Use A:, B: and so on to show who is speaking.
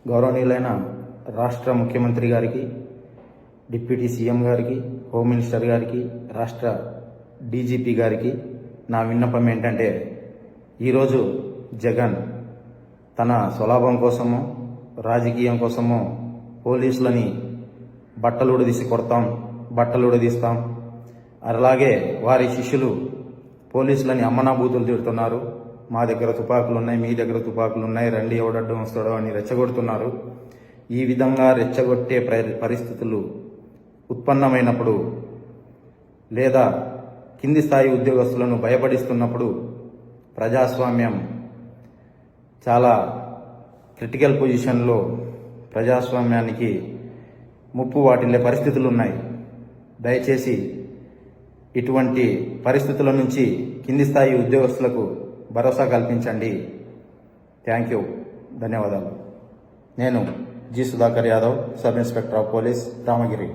A: గౌరవనీయులైన రాష్ట్ర ముఖ్యమంత్రి గారికి, డిప్యూటీ సీఎం గారికి, హోమ్ మినిస్టర్ గారికి, రాష్ట్ర డీజీపీ గారికి నా విన్నపం ఏంటంటే, ఈరోజు జగన్ తన స్వలాభం కోసమో రాజకీయం కోసమో పోలీసులని బట్టలు ఉడదీసి కొడతాం, బట్టలు ఉడదీస్తాం, అలాగే వారి శిష్యులు పోలీసులని అమ్మనాబూతులు తిడుతున్నారు. మా దగ్గర తుపాకులు ఉన్నాయి, మీ దగ్గర తుపాకులు ఉన్నాయి, రండి ఎవడడ్డం వస్తాడో అని రెచ్చగొడుతున్నారు. ఈ విధంగా రెచ్చగొట్టే పరిస్థితులు ఉత్పన్నమైనప్పుడు లేదా కింది స్థాయి ఉద్యోగస్తులను భయపడిస్తున్నప్పుడు ప్రజాస్వామ్యం చాలా క్రిటికల్ పొజిషన్లో ప్రజాస్వామ్యానికి ముప్పు వాటిల్లే పరిస్థితులు ఉన్నాయి. దయచేసి ఇటువంటి పరిస్థితుల నుంచి కింది స్థాయి ఉద్యోగస్తులకు భరోసా కల్పించండి. థ్యాంక్ యూ, ధన్యవాదాలు. నేను G. Sudhakar Yadav, sub inspector of police, Ramagiri.